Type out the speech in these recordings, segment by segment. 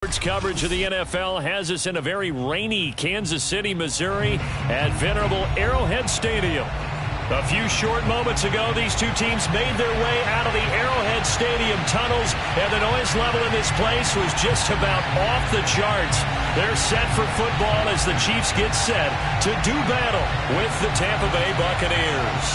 Coverage of the NFL has us in a very rainy Kansas City, Missouri at venerable Arrowhead Stadium. A few short moments ago, these two teams made their way out of the Arrowhead Stadium tunnels, and the noise level in this place was just about off the charts. They're set for football as the Chiefs get set to do battle with the Tampa Bay Buccaneers.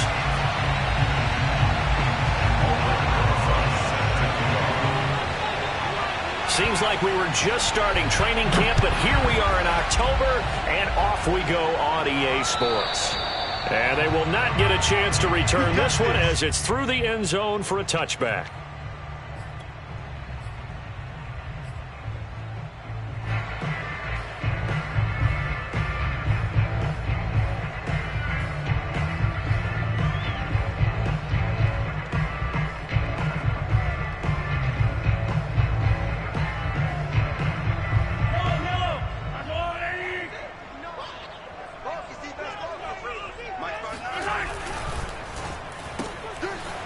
Seems like we were just starting training camp, but here we are in October, and off we go on EA Sports. And they will not get a chance to return this one as it's through the end zone for a touchback.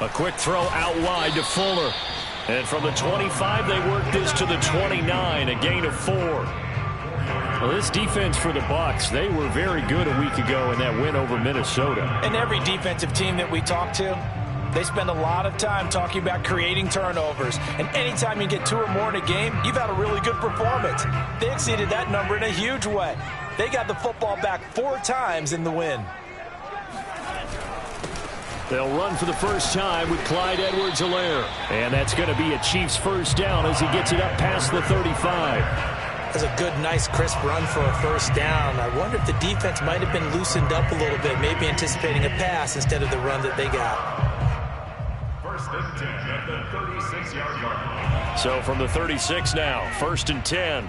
A quick throw out wide to Fuller. And from the 25, they work this to the 29, a gain of 4. Well, this defense for the Bucs, they were very good a week ago in that win over Minnesota. And every defensive team that we talk to, they spend a lot of time talking about creating turnovers. And anytime you get 2 or more in a game, you've had a really good performance. They exceeded that number in a huge way. They got the football back 4 times in the win. They'll run for the first time with Clyde Edwards-Helaire. And that's going to be a Chiefs first down as he gets it up past the 35. That's a good, nice, crisp run for a first down. I wonder if the defense might have been loosened up a little bit, maybe anticipating a pass instead of the run that they got. First and 10 at the 36-yard line. So from the 36 now, first and 10.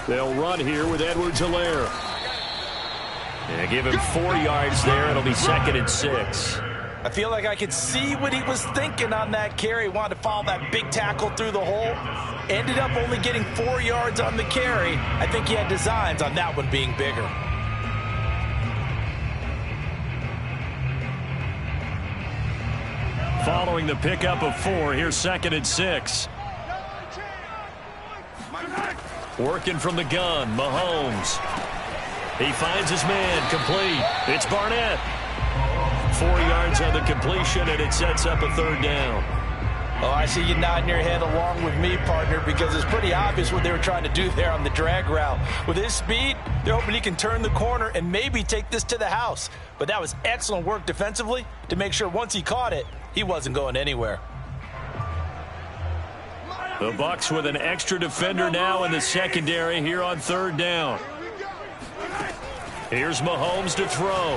They'll run here with Edwards-Helaire. Yeah, give him 4 yards there. It'll be second and 6. I feel like I could see what he was thinking on that carry. Wanted to follow that big tackle through the hole. Ended up only getting 4 yards on the carry. I think he had designs on that one being bigger. Following the pickup of 4, here's second and 6. Working from the gun, Mahomes. He finds his man, complete. It's Barnett. 4 yards on the completion, and it sets up a third down. Oh, I see you nodding your head along with me, partner, because it's pretty obvious what they were trying to do there on the drag route. With his speed, they're hoping he can turn the corner and maybe take this to the house. But that was excellent work defensively to make sure once he caught it, he wasn't going anywhere. The Bucs with an extra defender now in the secondary here on third down. Here's Mahomes to throw.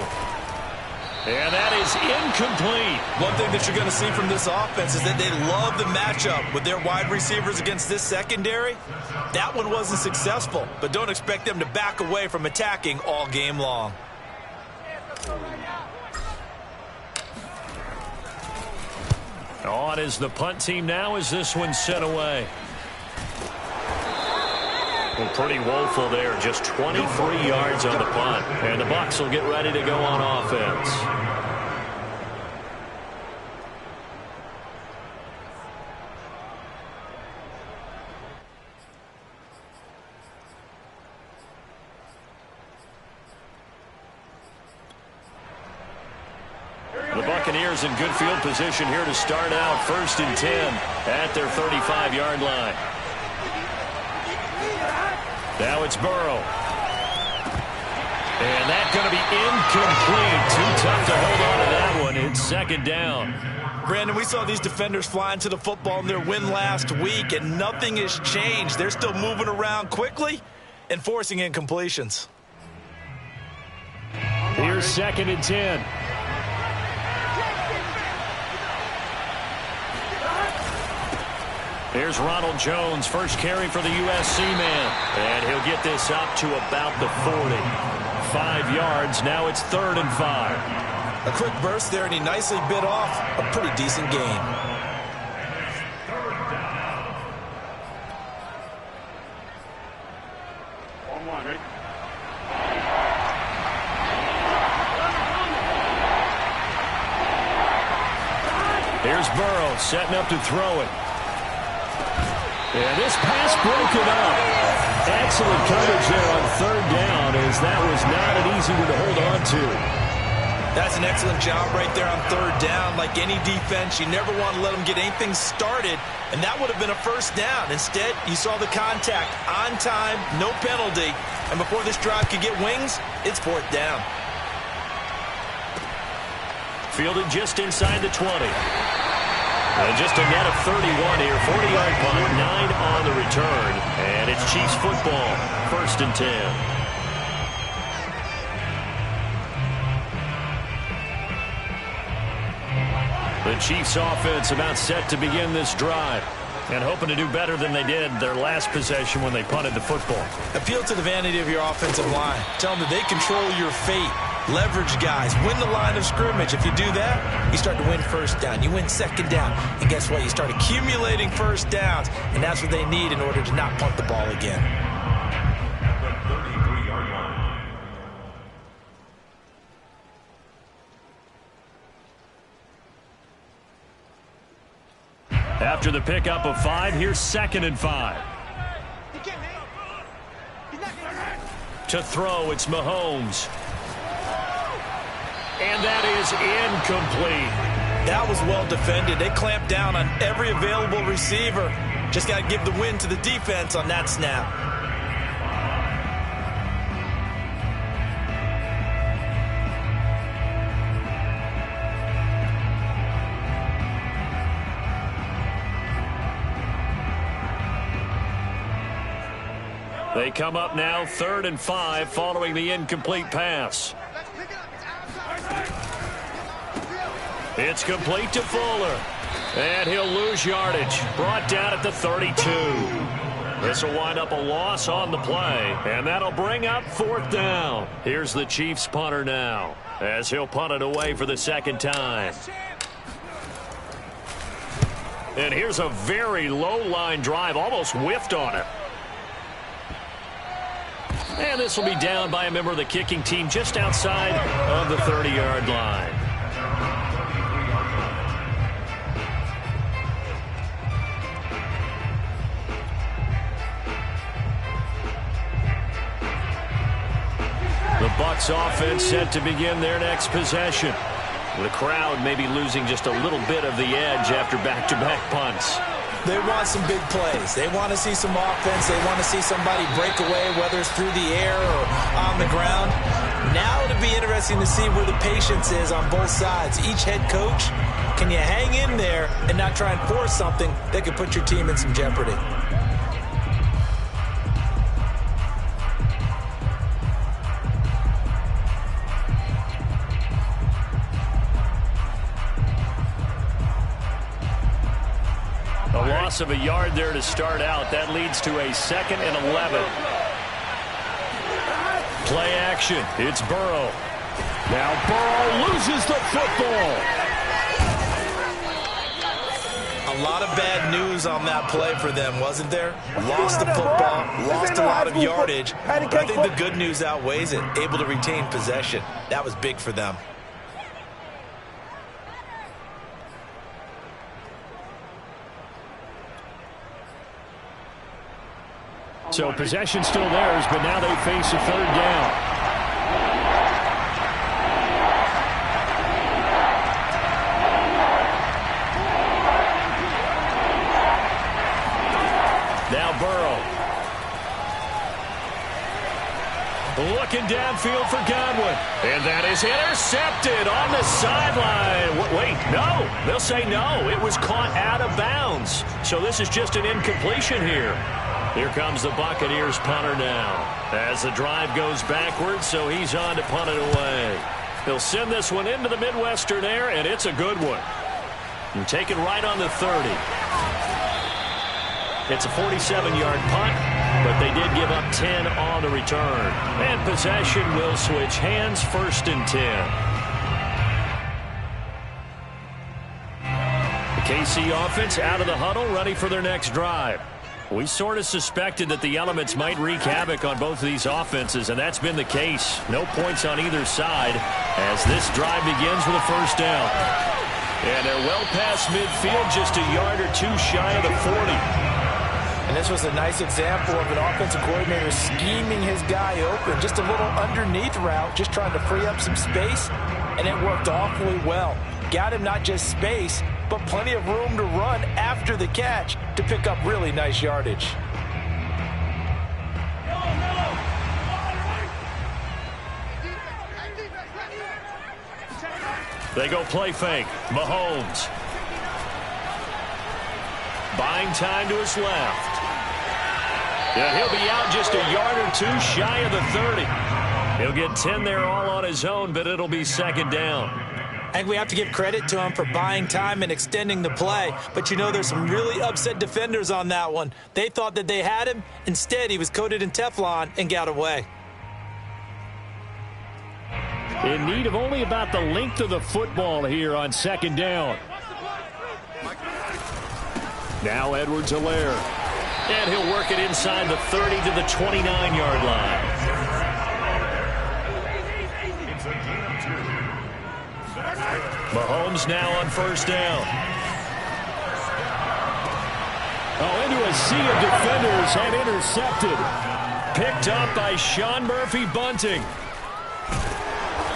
And that is incomplete. One thing that you're going to see from this offense is that they love the matchup with their wide receivers against this secondary. That one wasn't successful, but don't expect them to back away from attacking all game long. On is the punt team now as this one's sent away. Well, pretty woeful there. Just 23 yards on the punt. And the Bucs will get ready to go on offense. The Buccaneers in good field position here to start out first and 10 at their 35-yard line. Now it's Burrow. And that's going to be incomplete. Too tough to hold on to that one. It's second down. Brandon, we saw these defenders flying to the football in their win last week, and nothing has changed. They're still moving around quickly and forcing incompletions. Here's second and 10. Here's Ronald Jones, first carry for the USC man. And he'll get this up to about the 40. 5 yards, now it's third and 5. A quick burst there, and he nicely bit off a pretty decent gain. Here's Burrow setting up to throw it. And this pass broken up. Excellent coverage there on third down, as that was not an easy one to hold on to. That's an excellent job right there on third down. Like any defense, you never want to let them get anything started, and that would have been a first down. Instead, you saw the contact on time, no penalty, and before this drive could get wings, it's fourth down. Fielded just inside the 20. And just a net of 31 here. 40-yard punt, 9 on the return. And it's Chiefs football, 1st and 10. The Chiefs offense about set to begin this drive, and hoping to do better than they did their last possession when they punted the football. Appeal to the vanity of your offensive line. Tell them that they control your fate. Leverage guys. Win the line of scrimmage. If you do that, you start to win first down. You win second down. And guess what? You start accumulating first downs, and that's what they need in order to not punt the ball again. After the pickup of 5, here's 2nd and 5. To throw, it's Mahomes. And that is incomplete. That was well defended. They clamped down on every available receiver. Just got to give the win to the defense on that snap. They come up now 3rd and 5 following the incomplete pass. It's complete to Fuller. And he'll lose yardage. Brought down at the 32. This will wind up a loss on the play. And that'll bring up 4th down. Here's the Chiefs punter now, as he'll punt it away for the 2nd time. And here's a very low line drive. Almost whiffed on it. And this will be down by a member of the kicking team just outside of the 30-yard line. The Bucs offense set to begin their next possession. The crowd may be losing just a little bit of the edge after back-to-back punts. They want some big plays. They want to see some offense. They want to see somebody break away, whether it's through the air or on the ground. Now it'll be interesting to see where the patience is on both sides. Each head coach, can you hang in there and not try and force something that could put your team in some jeopardy? Of a yard there to start out. That leads to a 2nd and 11. Play action. It's Burrow. Now Burrow loses the football. A lot of bad news on that play for them, wasn't there? Lost the football, lost a lot of yardage, but I think the good news outweighs it. Able to retain possession. That was big for them. So possession still theirs, but now they face a 3rd down. Now Burrow. Looking downfield for Godwin. And that is intercepted on the sideline. Wait, no. They'll say no. It was caught out of bounds. So this is just an incompletion here. Here comes the Buccaneers punter now, as the drive goes backwards, so he's on to punt it away. He'll send this one into the Midwestern air, and it's a good one. And taken right on the 30. It's a 47-yard punt, but they did give up 10 on the return. And possession will switch hands, 1st and 10. The KC offense out of the huddle, ready for their next drive. We sort of suspected that the elements might wreak havoc on both of these offenses, and that's been the case. No points on either side as this drive begins with a 1st down. And they're well past midfield, just a yard or two shy of the 40. And this was a nice example of an offensive coordinator scheming his guy open. Just a little underneath route, just trying to free up some space, and it worked awfully well. Got him not just space, but plenty of room to run after the catch to pick up really nice yardage. They go play fake. Mahomes. Buying time to his left. And he'll be out just a yard or two shy of the 30. He'll get 10 there all on his own, but it'll be second down. I think we have to give credit to him for buying time and extending the play. But, you know, there's some really upset defenders on that one. They thought that they had him. Instead, he was coated in Teflon and got away. In need of only about the length of the football here on second down. Now Edwards-Helaire. And he'll work it inside the 30 to the 29-yard line. Mahomes now on first down. Oh, into a sea of defenders and intercepted. Picked up by Sean Murphy-Bunting.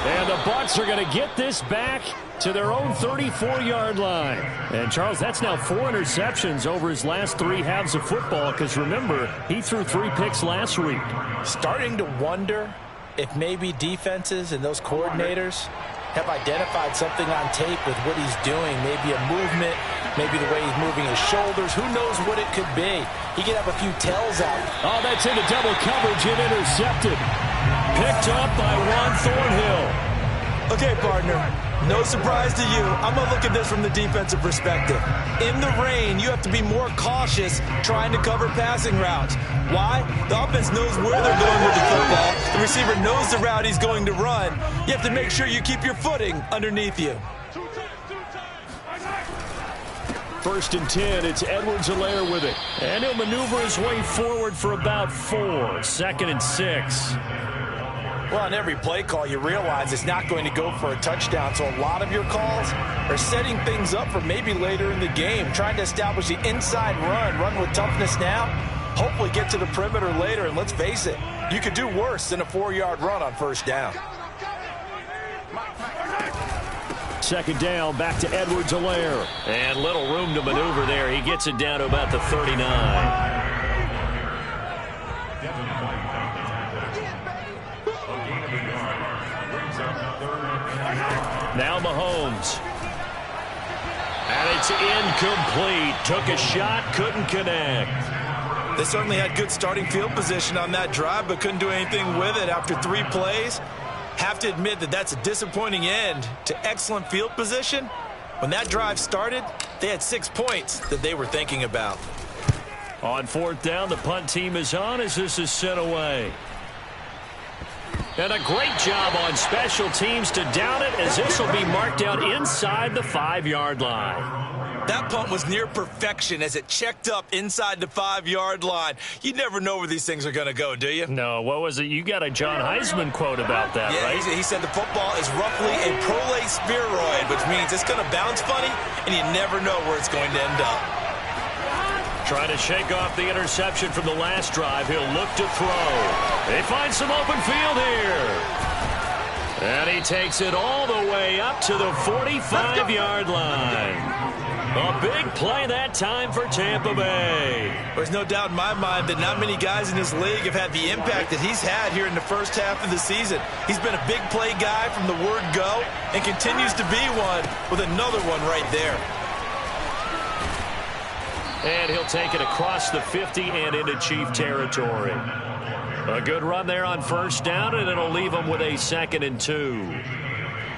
And the Bucs are going to get this back to their own 34-yard line. And, Charles, that's now 4 interceptions over his last 3 halves of football because, remember, he threw 3 picks last week. Starting to wonder if maybe defenses and those coordinators have identified something on tape with what he's doing. Maybe a movement, maybe the way he's moving his shoulders. Who knows what it could be? He could have a few tells out. Oh, that's into double coverage and intercepted. Picked up by Juan Thornhill. Okay, partner, no surprise to you. I'm going to look at this from the defensive perspective. In the rain, you have to be more cautious trying to cover passing routes. Why? The offense knows where they're going with the football. The receiver knows the route he's going to run. You have to make sure you keep your footing underneath you. First and 10, it's Edwards-Helaire with it. And he'll maneuver his way forward for about 4. Second and 6. Well, on every play call, you realize it's not going to go for a touchdown. So a lot of your calls are setting things up for maybe later in the game, trying to establish the inside run with toughness now, hopefully get to the perimeter later. And let's face it, you could do worse than a 4-yard run on first down. Second down, back to Edwards-Helaire. And little room to maneuver there. He gets it down to about the 39. Now Mahomes. And it's incomplete. Took a shot, couldn't connect. They certainly had good starting field position on that drive, but couldn't do anything with it after 3 plays. Have to admit that that's a disappointing end to excellent field position. When that drive started, they had 6 points that they were thinking about. On fourth down, the punt team is on as this is sent away. And a great job on special teams to down it as this will be marked out inside the 5-yard line. That punt was near perfection as it checked up inside the 5-yard line. You never know where these things are going to go, do you? No, what was it? You got a John Heisman quote about that, yeah, right? He said the football is roughly a prolate spheroid, which means it's going to bounce funny, and you never know where it's going to end up. Trying to shake off the interception from the last drive. He'll look to throw. They find some open field here. And he takes it all the way up to the 45-yard line. A big play that time for Tampa Bay. There's no doubt in my mind that not many guys in this league have had the impact that he's had here in the first half of the season. He's been a big play guy from the word go and continues to be one with another one right there. And he'll take it across the 50 and into Chief territory. A good run there on first down, and it'll leave them with a 2nd and 2.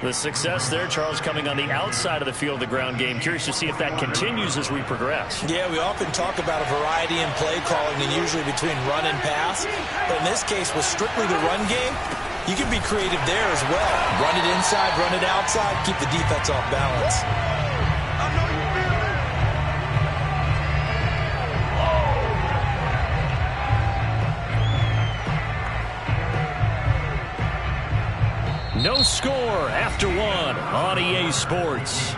The success there, Charles, coming on the outside of the field of the ground game. Curious to see if that continues as we progress. Yeah, we often talk about a variety in play calling and usually between run and pass. But in this case, with strictly the run game, you can be creative there as well. Run it inside, run it outside, keep the defense off balance. No score after 1 on EA Sports.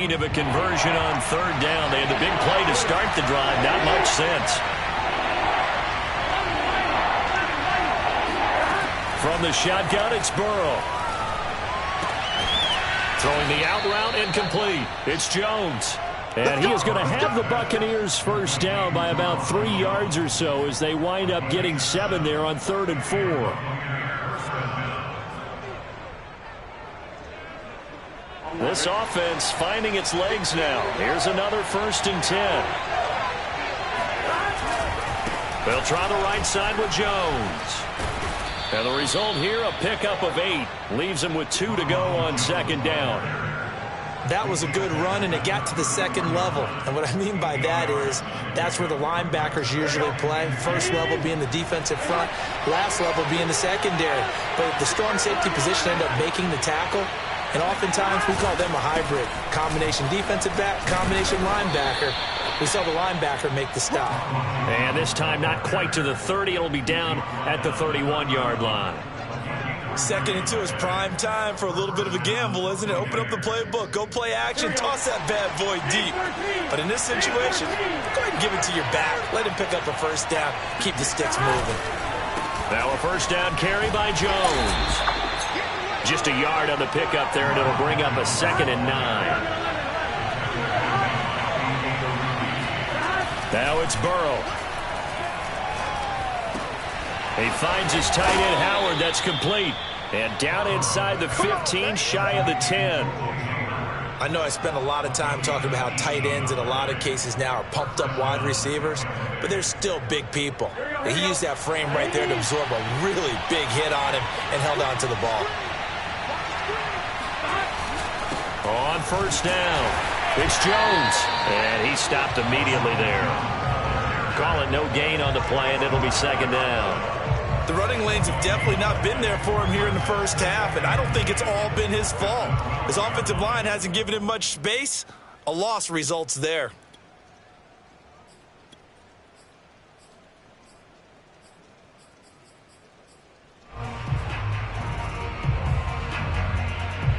need of a conversion on third down. They had the big play to start the drive. Not much sense. From the shotgun, it's Burrow. Throwing the out route incomplete. It's Jones. And he is going to have the Buccaneers first down by about 3 yards or so as they wind up getting 7 there on 3rd and 4. This offense finding its legs now. Here's another 1st and 10. They'll try the right side with Jones. And the result here, a pickup of 8. Leaves them with 2 to go on 2nd down. That was a good run, and it got to the 2nd level. And what I mean by that is that's where the linebackers usually play. First level being the defensive front, last level being the secondary. But the strong safety position ended up making the tackle. And oftentimes we call them a hybrid. Combination defensive back, combination linebacker. We saw the linebacker make the stop. And this time not quite to the 30. It'll be down at the 31-yard line. 2nd and 2 is prime time for a little bit of a gamble, isn't it? Open up the playbook, go play action, toss that bad boy deep. But in this situation, go ahead and give it to your back. Let him pick up a 1st down. Keep the sticks moving. Now a 1st down carry by Jones. Just a yard on the pickup there, and it'll bring up a 2nd and 9. Now it's Burrow. He finds his tight end, Howard. That's complete. And down inside the 15, shy of the 10. I know I spend a lot of time talking about how tight ends in a lot of cases now are pumped up wide receivers, but they're still big people. And he used that frame right there to absorb a really big hit on him and held on to the ball. On 1st down, it's Jones. And he stopped immediately there. Call it no gain on the play, and it'll be 2nd down. The running lanes have definitely not been there for him here in the 1st half, and I don't think it's all been his fault. His offensive line hasn't given him much space. A loss results there.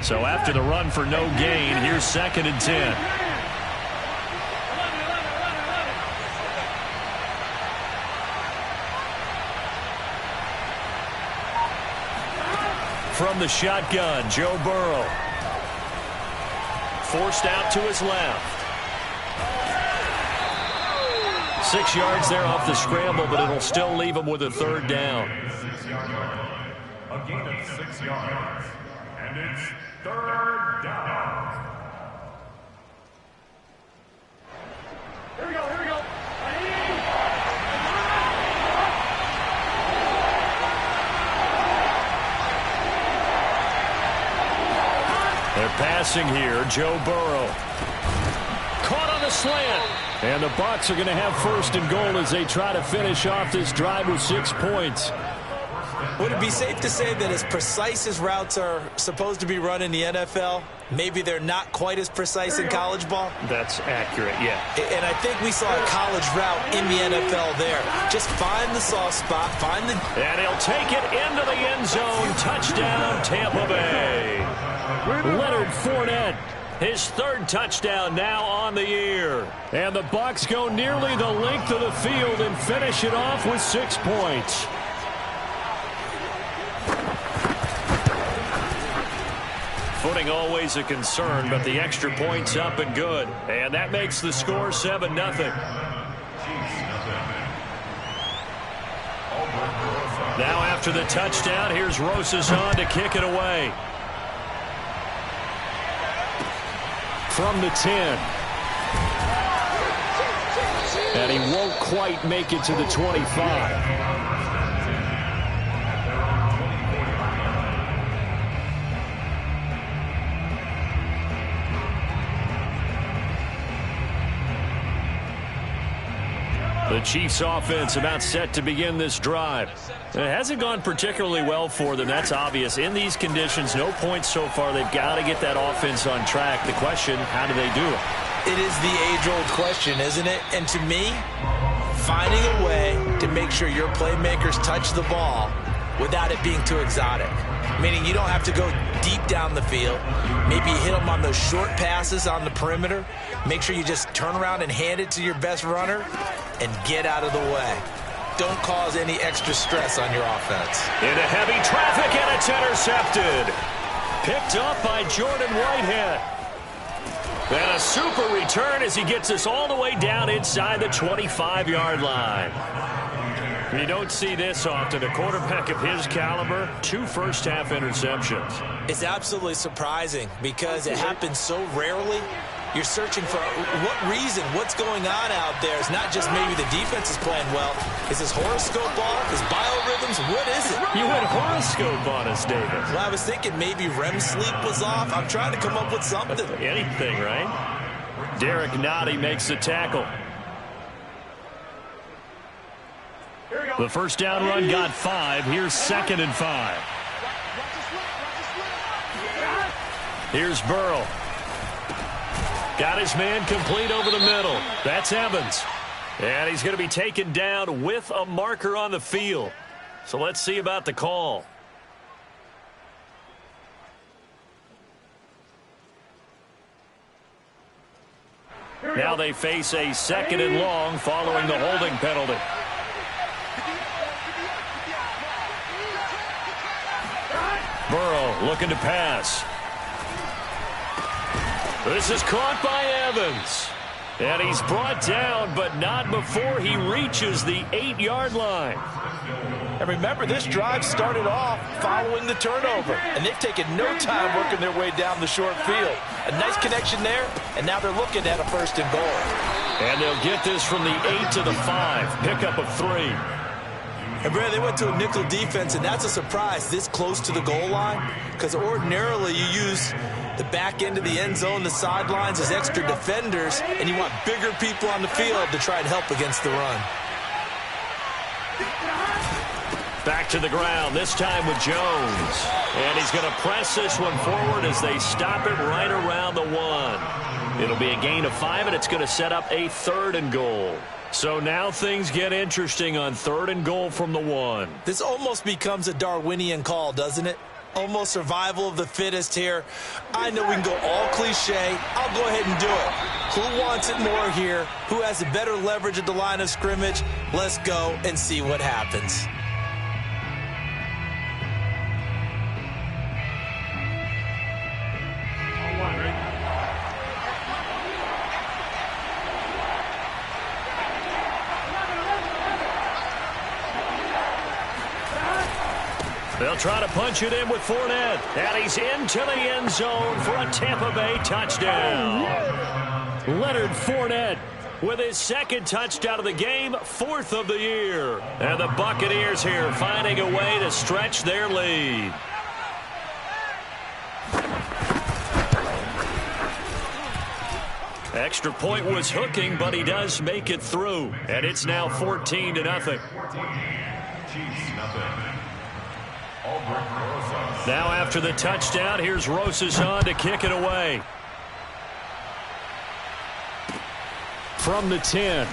So after the run for no gain, here's 2nd and 10. From the shotgun, Joe Burrow. Forced out to his left. 6 yards there off the scramble, but it'll still leave him with a 3rd down. 6-yard line. A gain of 6 yards. And it's 3rd down. Here we go, here we go. They're passing here. Joe Burrow. Caught on the slant. And the Bucs are going to have 1st and goal as they try to finish off this drive with 6 points. Would it be safe to say that as precise as routes are supposed to be run in the NFL, maybe they're not quite as precise in college ball? That's accurate, yeah. And I think we saw a college route in the NFL there. Just find the soft spot, find the... And he'll take it into the end zone. Touchdown, Tampa Bay. Leonard Fournette, his 3rd touchdown now on the year. And the Bucs go nearly the length of the field and finish it off with 6 points. Footing always a concern, but the extra point's up and good. And that makes the score 7-0. Now after the touchdown, here's Rosas on to kick it away. From the 10. And he won't quite make it to the 25. The Chiefs offense about set to begin this drive. It hasn't gone particularly well for them. That's obvious. In these conditions, no points so far. They've got to get that offense on track. The question, how do they do it? It is the age-old question, isn't it? And to me, finding a way to make sure your playmakers touch the ball without it being too exotic. meaning you don't have to go deep down the field. Maybe you hit them on those short passes on the perimeter. Make sure you just turn around and hand it to your best runner and get out of the way. Don't cause any extra stress on your offense. Into heavy traffic, and it's intercepted. Picked up by Jordan Whitehead. And a super return as he gets us all the way down inside the 25-yard line. You don't see this often. A quarterback of his caliber, 2 first-half interceptions. It's absolutely surprising because it happens so rarely. You're searching for what reason, what's going on out there. It's not just maybe the defense is playing well. Is his horoscope off? His biorhythms? What is it? You went horoscope on us, David. Well, I was thinking maybe REM sleep was off. I'm trying to come up with something. Anything, right? Derek Nottie makes the tackle. The first down run got 5. Here's 2nd and 5. Here's Burrow. Got his man complete over the middle. That's Evans. And he's going to be taken down with a marker on the field. So let's see about the call. Now they face a 2nd and long following the holding penalty. Burrow looking to pass. This is caught by Evans. And he's brought down, but not before he reaches the 8-yard line. And remember, this drive started off following the turnover. And they've taken no time working their way down the short field. A nice connection there, and now they're looking at a 1st and goal. And they'll get this from the 8 to the 5. Pickup of 3. And, Brad, they went to a nickel defense, and that's a surprise this close to the goal line, because ordinarily you use the back end of the end zone, the sidelines as extra defenders, and you want bigger people on the field to try and help against the run. Back to the ground, this time with Jones. And he's going to press this one forward as they stop it right around the 1. It'll be a gain of 5, and it's going to set up a 3rd and goal. So now things get interesting on 3rd and goal from the 1. This almost becomes a Darwinian call, doesn't it? Almost survival of the fittest here. I know we can go all cliche. I'll go ahead and do it. Who wants it more here? Who has a better leverage at the line of scrimmage? Let's go and see what happens. They'll try to punch it in with Fournette. And he's into the end zone for a Tampa Bay touchdown. Leonard Fournette with his 2nd touchdown of the game, 4th of the year. And the Buccaneers here finding a way to stretch their lead. Extra point was hooking, but he does make it through. And it's now 14-0. Now after the touchdown, here's Rosas on to kick it away. From the 10.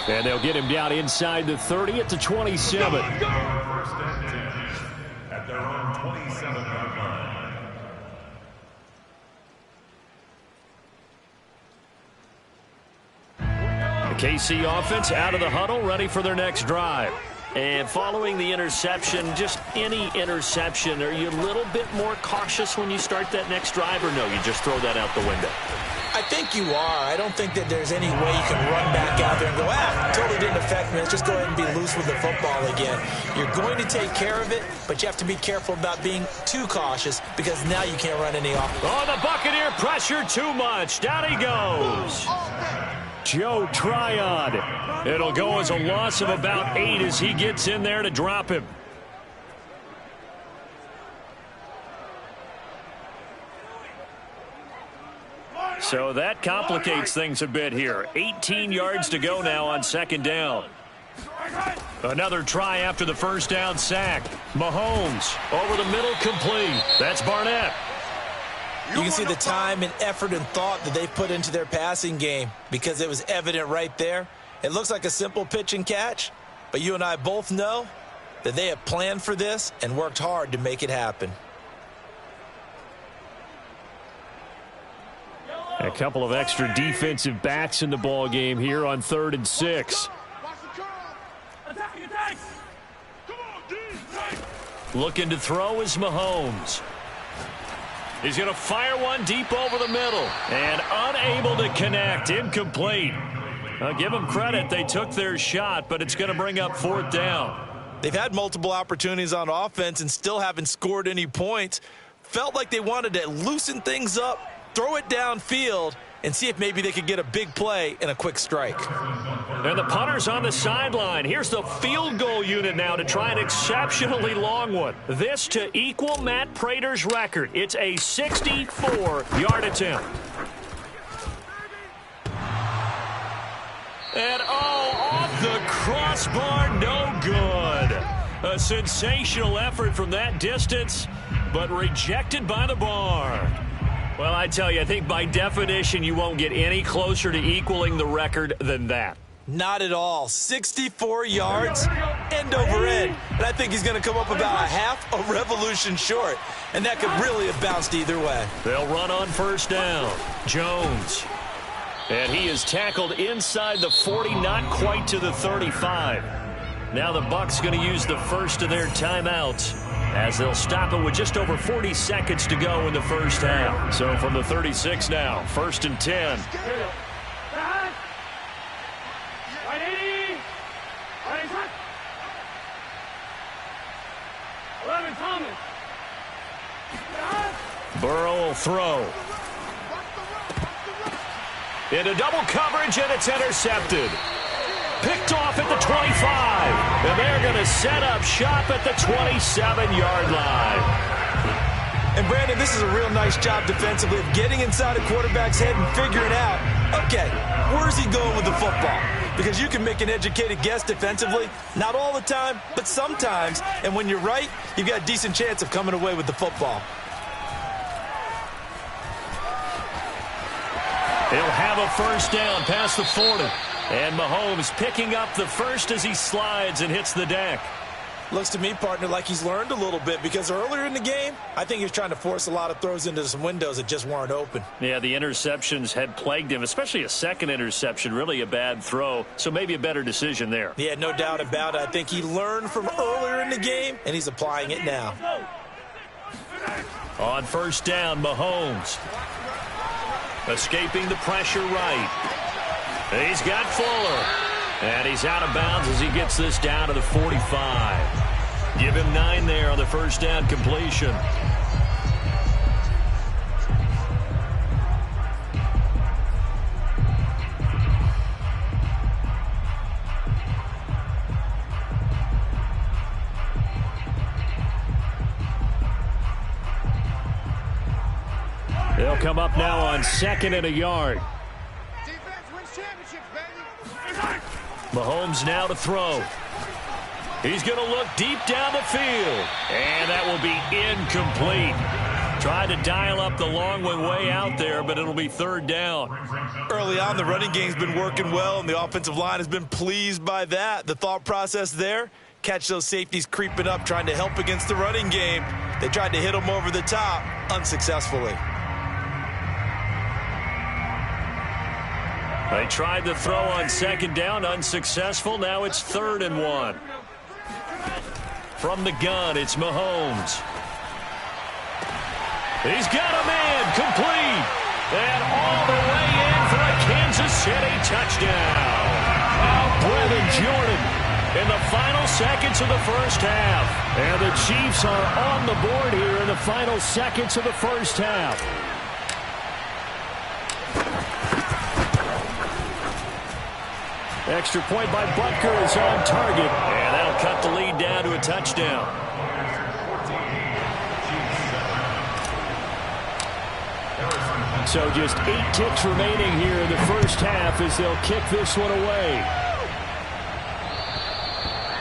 And they'll get him down inside the 30 at the 27. First and 10 at their own 27-yard line. The KC offense out of the huddle, ready for their next drive. And following the interception, just any interception, are you a little bit more cautious when you start that next drive, or no, you just throw that out the window? I think you are. I don't think that there's any way you can run back out there and go, totally didn't affect me. Let's just go ahead and be loose with the football again. You're going to take care of it, but you have to be careful about being too cautious because now you can't run any off. Oh, the Buccaneer pressure too much. Down he goes. Joe Tryon. It'll go as a loss of about 8 as he gets in there to drop him. So that complicates things a bit here. 18 yards to go now on 2nd down. Another try after the first down sack. Mahomes over the middle, complete. That's Barnett. You can see the time and effort and thought that they put into their passing game because it was evident right there. It looks like a simple pitch and catch, but you and I both know that they have planned for this and worked hard to make it happen. A couple of extra defensive backs in the ball game here on 3rd and 6. Looking to throw is Mahomes. He's going to fire one deep over the middle and unable to connect. Incomplete. I'll give them credit. They took their shot, but it's going to bring up 4th down. They've had multiple opportunities on offense and still haven't scored any points. Felt like they wanted to loosen things up, throw it downfield, and see if maybe they could get a big play and a quick strike. And the punter's on the sideline. Here's the field goal unit now to try an exceptionally long one. This to equal Matt Prater's record. It's a 64-yard attempt. And off the crossbar, no good. A sensational effort from that distance, but rejected by the bar. Well, I tell you, I think by definition you won't get any closer to equaling the record than that. Not at all. 64 yards, end over end. And I think he's going to come up about a half a revolution short. And that could really have bounced either way. They'll run on 1st down. Jones. And he is tackled inside the 40, not quite to the 35. Now the Bucs going to use the first of their timeouts, as they'll stop it with just over 40 seconds to go in the first half. So from the 36 now, 1st and 10. Burrow will throw. Into double coverage, and it's intercepted. Picked off at the 25. And they're going to set up shop at the 27-yard line. And, Brandon, this is a real nice job defensively of getting inside a quarterback's head and figuring out, okay, where's he going with the football? Because you can make an educated guess defensively, not all the time, but sometimes. And when you're right, you've got a decent chance of coming away with the football. He'll have a 1st down past the 40. And Mahomes picking up the first as he slides and hits the deck. Looks to me, partner, like he's learned a little bit, because earlier in the game, I think he was trying to force a lot of throws into some windows that just weren't open. Yeah, the interceptions had plagued him, especially a second interception, really a bad throw. So maybe a better decision there. Yeah, no doubt about it. I think he learned from earlier in the game, and he's applying it now. On 1st down, Mahomes. Escaping the pressure right. He's got Fuller. And he's out of bounds as he gets this down to the 45. Give him 9 there on the 1st down completion. They'll come up now on 2nd and a yard. Mahomes now to throw. He's going to look deep down the field. And that will be incomplete. Tried to dial up the long one way out there, but it'll be 3rd down. Early on, the running game's been working well, and the offensive line has been pleased by that. The thought process there, catch those safeties creeping up, trying to help against the running game. They tried to hit them over the top, unsuccessfully. They tried to throw on 2nd down, unsuccessful. Now it's 3rd and 1. From the gun, it's Mahomes. He's got a man, complete. And all the way in for a Kansas City touchdown. Brevin Jordan in the final seconds of the first half. And the Chiefs are on the board here in the final seconds of the first half. Extra point by Butker is on target. And that'll cut the lead down to a touchdown. So just 8 ticks remaining here in the first half as they'll kick this one away.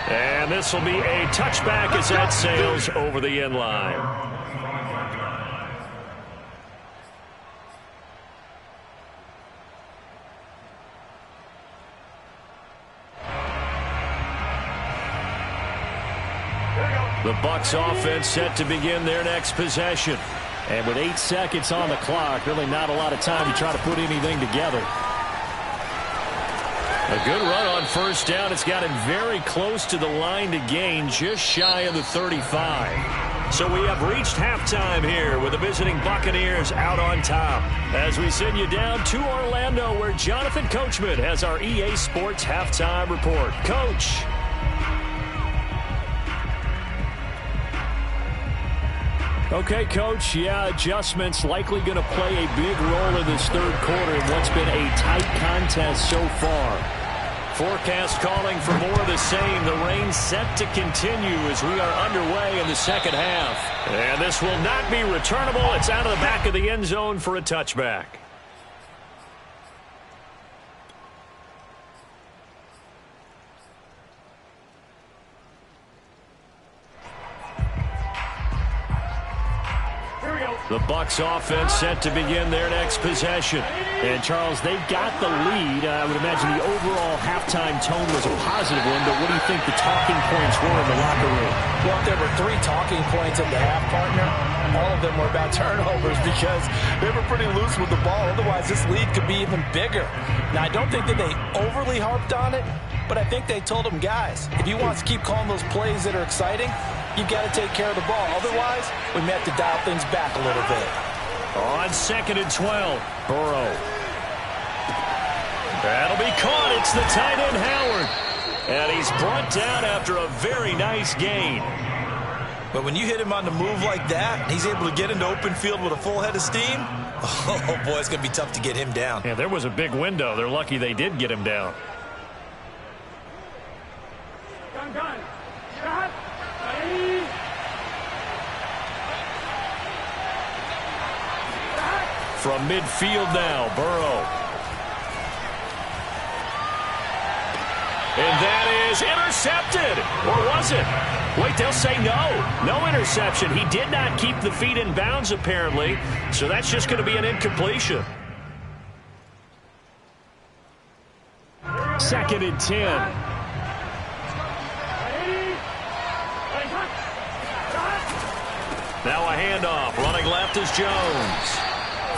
And this will be a touchback as that sails over the end line. The Bucs offense set to begin their next possession. And with 8 seconds on the clock, really not a lot of time to try to put anything together. A good run on first down. It's got him very close to the line to gain, just shy of the 35. So we have reached halftime here with the visiting Buccaneers out on top. As we send you down to Orlando, where Jonathan Coachman has our EA Sports halftime report. Coach. Okay, Coach, yeah, adjustments likely going to play a big role in this third quarter in what's been a tight contest so far. Forecast calling for more of the same. The rain set to continue as we are underway in the second half. And this will not be returnable. It's out of the back of the end zone for a touchback. The Bucs offense set to begin their next possession. And, Charles, they've got the lead. I would imagine the overall halftime tone was a positive one, but what do you think the talking points were in the locker room? Well, if there were 3 talking points at the half, partner, all of them were about turnovers because they were pretty loose with the ball. Otherwise, this lead could be even bigger. Now, I don't think that they overly harped on it, but I think they told them, guys, if you want to keep calling those plays that are exciting, you've got to take care of the ball. Otherwise, we may have to dial things back a little bit. On 2nd and 12, Burrow. That'll be caught. It's the tight end, Howard. And he's brought down after a very nice gain. But when you hit him on the move like that, he's able to get into open field with a full head of steam, oh, boy, it's going to be tough to get him down. Yeah, there was a big window. They're lucky they did get him down. From midfield now, Burrow. And that is intercepted. Or was it? Wait, they'll say no. No interception. He did not keep the feet in bounds, apparently. So that's just going to be an incompletion. 2nd and 10. Now a handoff. Running left is Jones.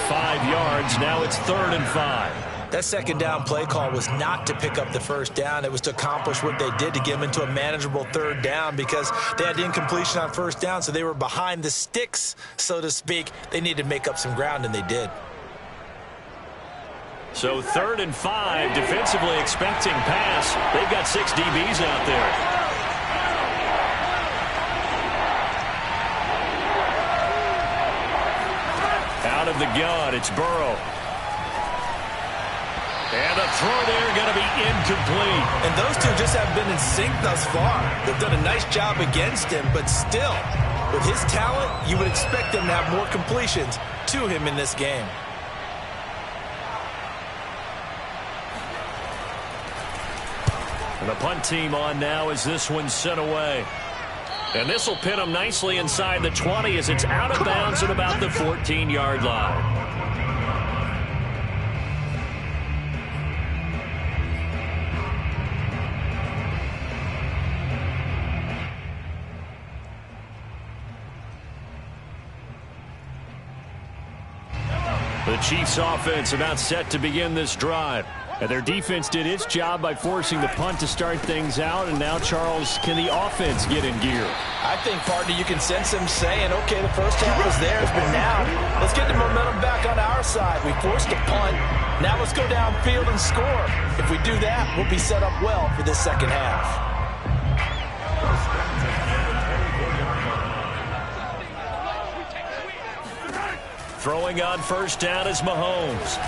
5 yards. Now it's 3rd and 5. That second down play call was not to pick up the first down. It was to accomplish what they did to get them into a manageable 3rd down because they had incompletion on first down, so they were behind the sticks, so to speak. They needed to make up some ground, and they did. So 3rd and 5, defensively expecting pass. They've got 6 DBs out there. Out of the gun, it's Burrow. And the throw there going to be incomplete. And those two just have been in sync thus far. They've done a nice job against him, but still, with his talent, you would expect them to have more completions to him in this game. And the punt team on now as this one's sent away. And this will pin them nicely inside the 20 as it's out of bounds at about the 14-yard line. The Chiefs offense about set to begin this drive. And their defense did its job by forcing the punt to start things out. And now, Charles, can the offense get in gear? I think, partner, you can sense them saying, okay, the first half was theirs, but now let's get the momentum back on our side. We forced a punt. Now let's go downfield and score. If we do that, we'll be set up well for this second half. Throwing on first down is Mahomes.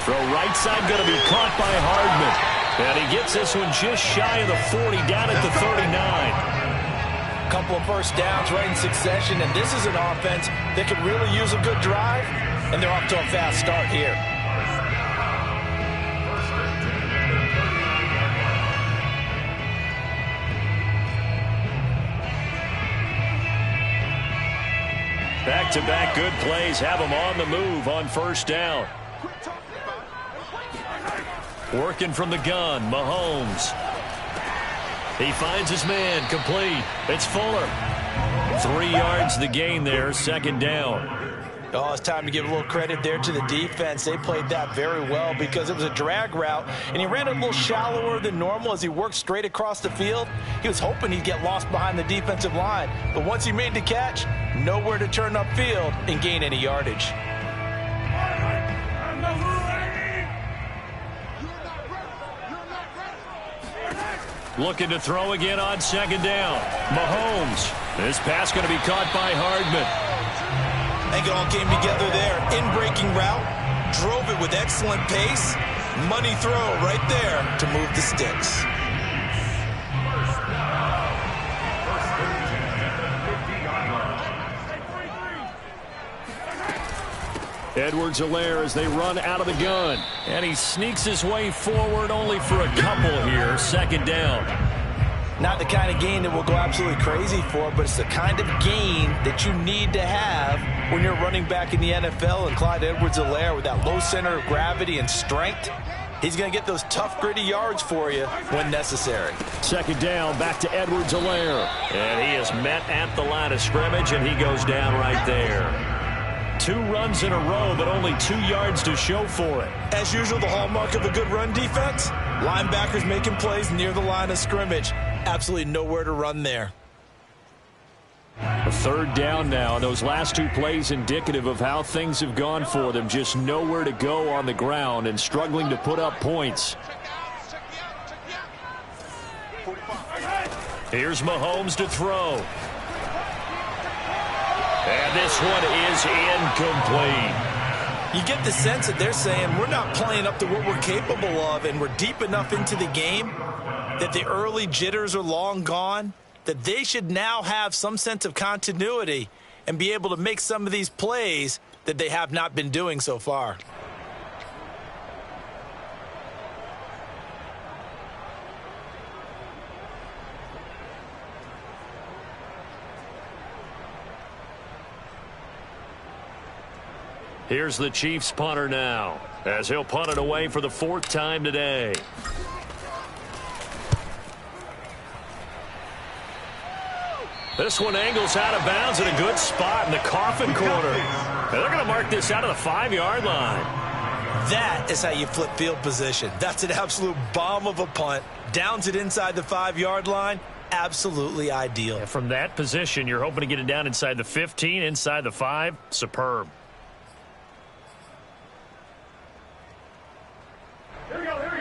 Throw right side going to be caught by Hardman. And he gets this one just shy of the 40, down at the 39. Couple of first downs right in succession, and this is an offense that could really use a good drive, and they're off to a fast start here. Back-to-back good plays have them on the move on first down. Working from the gun, Mahomes. He finds his man, complete. It's Fuller. 3 yards the gain there, second down. Oh, it's time to give a little credit there to the defense. They played that very well because it was a drag route, and he ran a little shallower than normal as he worked straight across the field. He was hoping he'd get lost behind the defensive line, but once he made the catch, nowhere to turn upfield and gain any yardage. Looking to throw again on second down. Mahomes. This pass going to be caught by Hardman. I think it all came together there. In-breaking route, drove it with excellent pace. Money throw right there to move the sticks. Edwards-Helaire as they run out of the gun. And he sneaks his way forward only for a couple here. Second down. Not the kind of gain that we'll go absolutely crazy for, but it's the kind of gain that you need to have when you're running back in the NFL. And Clyde Edwards-Helaire with that low center of gravity and strength, he's going to get those tough, gritty yards for you when necessary. Second down, back to Edwards-Helaire. And he is met at the line of scrimmage, and he goes down right there. 2 runs in a row, but only 2 yards to show for it. As usual, the hallmark of a good run defense, linebackers making plays near the line of scrimmage. Absolutely nowhere to run there. A third down now, and those last 2 plays indicative of how things have gone for them. Just nowhere to go on the ground and struggling to put up points. Here's Mahomes to throw. And this one is incomplete. You get the sense that they're saying we're not playing up to what we're capable of, and we're deep enough into the game that the early jitters are long gone, that they should now have some sense of continuity and be able to make some of these plays that they have not been doing so far. Here's the Chiefs punter now, as he'll punt it away for the 4th time today. This one angles out of bounds in a good spot in the coffin corner. And they're going to mark this out of the 5-yard line. That is how you flip field position. That's an absolute bomb of a punt. Downs it inside the 5-yard line. Absolutely ideal. And from that position, you're hoping to get it down inside the 15, inside the 5. Superb.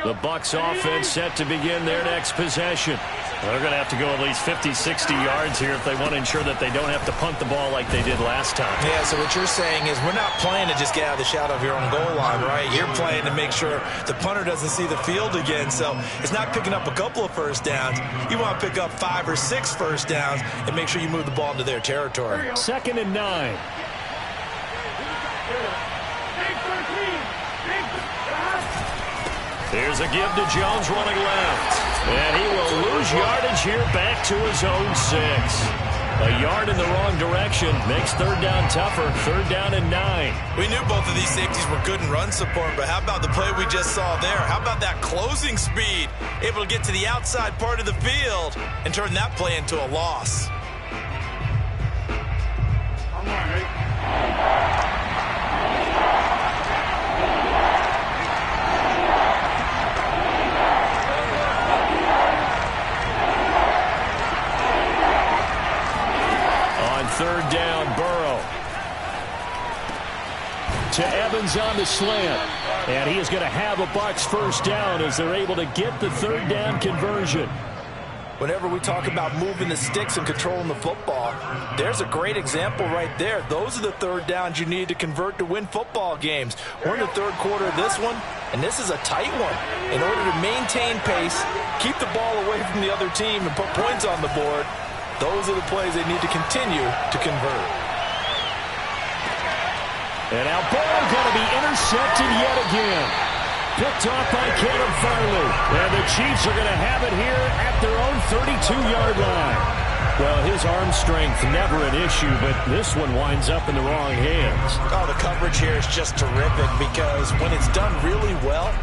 The Bucs offense set to begin their next possession. They're going to have to go at least 50, 60 yards here if they want to ensure that they don't have to punt the ball like they did last time. Yeah, so what you're saying is we're not playing to just get out of the shadow of your own goal line, right? You're playing to make sure the punter doesn't see the field again. So it's not picking up a couple of first downs. You want to pick up 5 or 6 first downs and make sure you move the ball into their territory. 2nd and 9. Here's a give to Jones running left. And he will lose yardage here back to his own 6. A yard in the wrong direction makes 3rd down tougher. 3rd down and 9. We knew both of these safeties were good in run support, but how about the play we just saw there? How about that closing speed? Able to get to the outside part of the field and turn that play into a loss. Third down, Burrow. To Evans on the slant. And he is going to have a Bucs first down as they're able to get the 3rd down conversion. Whenever we talk about moving the sticks and controlling the football, there's a great example right there. Those are the 3rd downs you need to convert to win football games. We're in the 3rd quarter of this one, and this is a tight one. In order to maintain pace, keep the ball away from the other team, and put points on the board, those are the plays they need to continue to convert. And now Burrow going to be intercepted yet again. Picked off by Caleb Farley. And the Chiefs are going to have it here at their own 32-yard line. Well, his arm strength never an issue, but this one winds up in the wrong hands. Oh, the coverage here is just terrific because when it's done really well,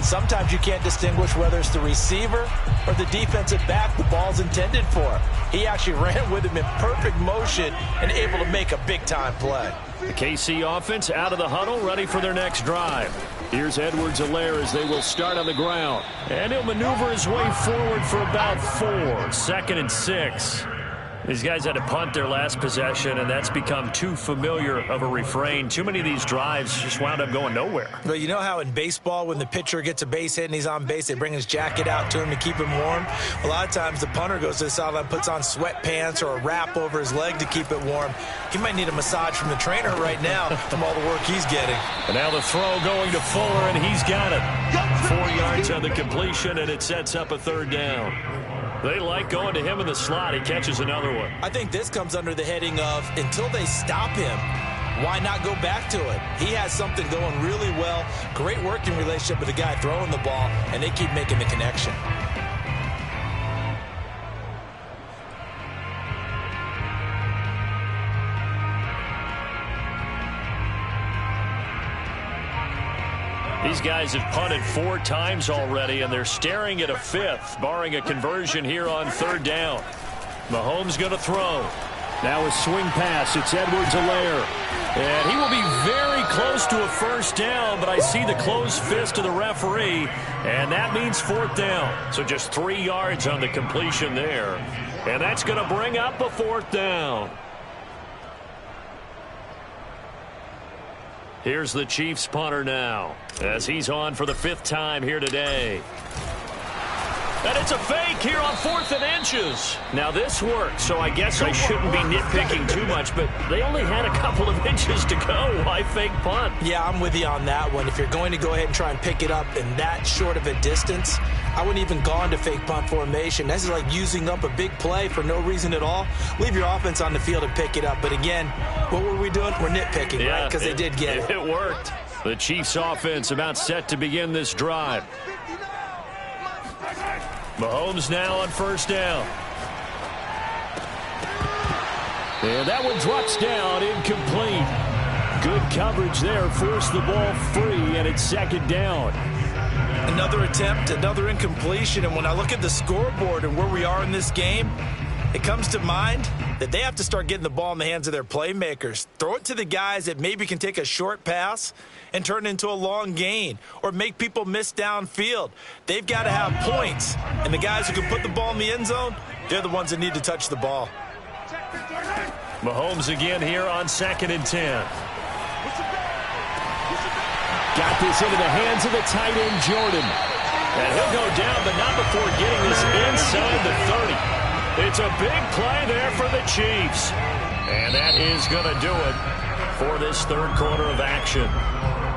Sometimes you can't distinguish whether it's the receiver or the defensive back the ball's intended for. He actually ran with him in perfect motion and able to make a big-time play. The KC offense out of the huddle, ready for their next drive. Here's Edwards-Helaire as they will start on the ground. And he'll maneuver his way forward for about 4. 2nd and 6. These guys had to punt their last possession, and that's become too familiar of a refrain. Too many of these drives just wound up going nowhere. Well, you know how in baseball when the pitcher gets a base hit and he's on base, they bring his jacket out to him to keep him warm? A lot of times the punter goes to the sideline, puts on sweatpants or a wrap over his leg to keep it warm. He might need a massage from the trainer right now from all the work he's getting. And now the throw going to Fuller, and he's got it. 4 yards on the completion, and it sets up a 3rd down. They like going to him in the slot. He catches another one. I think this comes under the heading of until they stop him, why not go back to it? He has something going really well. Great working relationship with the guy throwing the ball, and they keep making the connection. These guys have punted 4 times already, and they're staring at a 5th, barring a conversion here on 3rd down. Mahomes going to throw. Now a swing pass. It's Edwards-Helaire. And he will be very close to a 1st down, but I see the closed fist of the referee, and that means 4th down. So just 3 yards on the completion there. And that's going to bring up a 4th down. Here's the Chiefs punter now, as he's on for the 5th time here today. And it's a fake here on 4th and inches. Now this worked, so I guess I shouldn't be nitpicking too much, but they only had a couple of inches to go. Why fake punt? Yeah, I'm with you on that one. If you're going to go ahead and try and pick it up in that short of a distance, I wouldn't even go into fake punt formation. This is like using up a big play for no reason at all. Leave your offense on the field and pick it up. But again, what were we doing? We're nitpicking, right? Because they did get it. It worked. The Chiefs offense about set to begin this drive. Mahomes now on 1st down. And that one drops down, incomplete. Good coverage there, forced the ball free, and it's 2nd down. Another attempt, another incompletion, and when I look at the scoreboard and where we are in this game, it comes to mind that they have to start getting the ball in the hands of their playmakers. Throw it to the guys that maybe can take a short pass and turn it into a long gain or make people miss downfield. They've got to have points, and the guys who can put the ball in the end zone, they're the ones that need to touch the ball. Mahomes again here on 2nd and 10. Got this into the hands of the tight end, Jordan. And he'll go down, but not before getting this inside the 30. It's a big play there for the Chiefs. And that is going to do it for this 3rd quarter of action.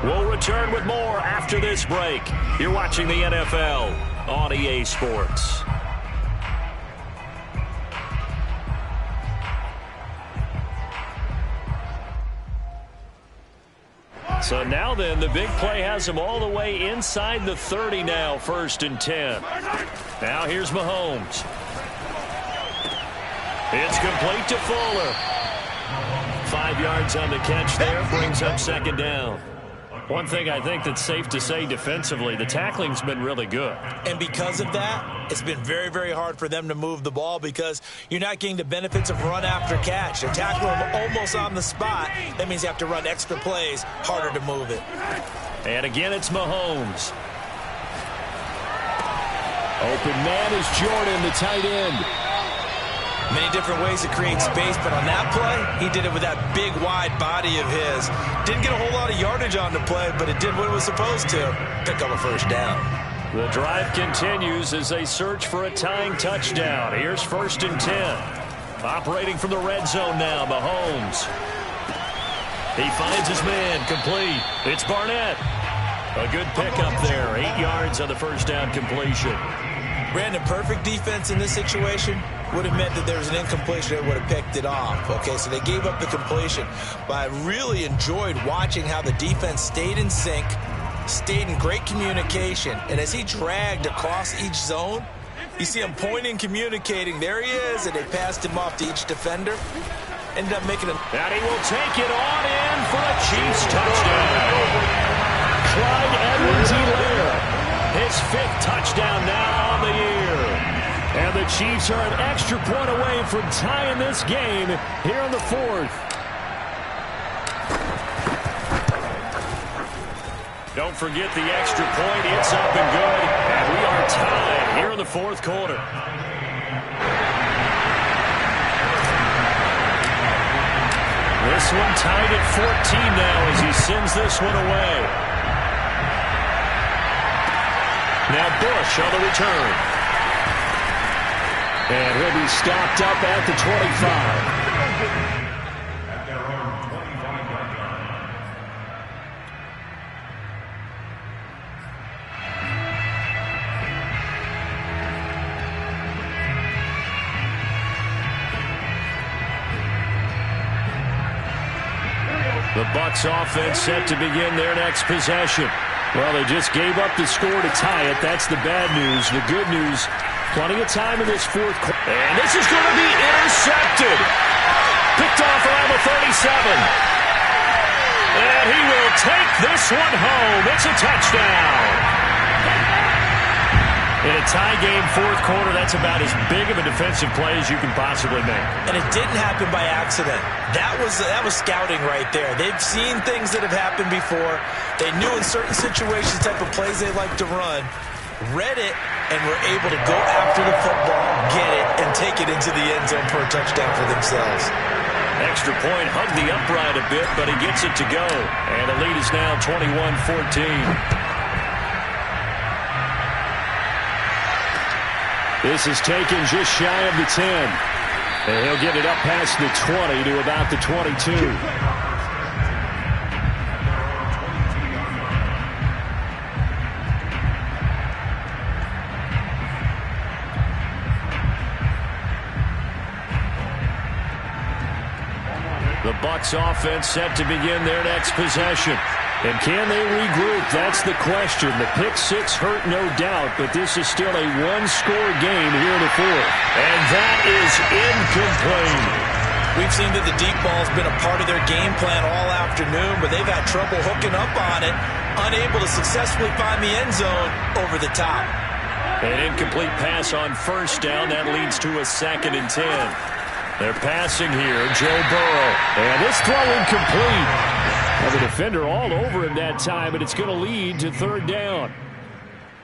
We'll return with more after this break. You're watching the NFL on EA Sports. So now then, the big play has him all the way inside the 30 now, 1st and 10. Now here's Mahomes. It's complete to Fuller. 5 yards on the catch there, brings up 2nd down. One thing I think that's safe to say defensively, the tackling's been really good. And because of that, it's been very, very hard for them to move the ball because you're not getting the benefits of run after catch. They're tackling them almost on the spot. That means you have to run extra plays, harder to move it. And again, it's Mahomes. Open man is Jordan, the tight end. Many different ways to create space, but on that play, he did it with that big, wide body of his. Didn't get a whole lot of yardage on the play, but it did what it was supposed to. Pick up a 1st down. The drive continues as they search for a tying touchdown. Here's 1st and 10. Operating from the red zone now, Mahomes. He finds his man, complete. It's Barnett. A good pickup there, 8 yards on the 1st down completion. Brandon, perfect defense in this situation would have meant that there was an incompletion that would have picked it off. Okay, so they gave up the completion. But I really enjoyed watching how the defense stayed in sync, stayed in great communication. And as he dragged across each zone, you see him pointing, communicating. There he is, and they passed him off to each defender. Ended up making him. And he will take it on in for a Chiefs touchdown. Clyde Edwards-Helaire his 5th touchdown now on the year. And the Chiefs are an extra point away from tying this game here in the 4th. Don't forget the extra point. It's up and good. And we are tied here in the 4th quarter. This one tied at 14 now as he sends this one away. Now Bush on the return. And he'll be stopped up at the 25. The Bucs offense set to begin their next possession. Well, they just gave up the score to tie it. That's the bad news. The good news, plenty of time in this 4th quarter. And this is going to be intercepted. Picked off around the 37. And he will take this one home. It's a touchdown. In a tie game, 4th quarter, that's about as big of a defensive play as you can possibly make. And it didn't happen by accident. That was scouting right there. They've seen things that have happened before. They knew in certain situations the type of plays they like to run, read it, and were able to go after the football, get it, and take it into the end zone for a touchdown for themselves. Extra point, hugged the upright a bit, but he gets it to go. And the lead is now 21-14. This is taken just shy of the 10. And he'll get it up past the 20 to about the 22. The Bucs offense set to begin their next possession. And can they regroup? That's the question. The pick 6 hurt, no doubt, but this is still a one-score game here in the 4th. And that is incomplete. We've seen that the deep ball has been a part of their game plan all afternoon, but they've had trouble hooking up on it, unable to successfully find the end zone over the top. An incomplete pass on 1st down. That leads to a 2nd and 10. They're passing here, Joe Burrow. And this throw incomplete. Well, the defender all over him that time, and it's going to lead to 3rd down.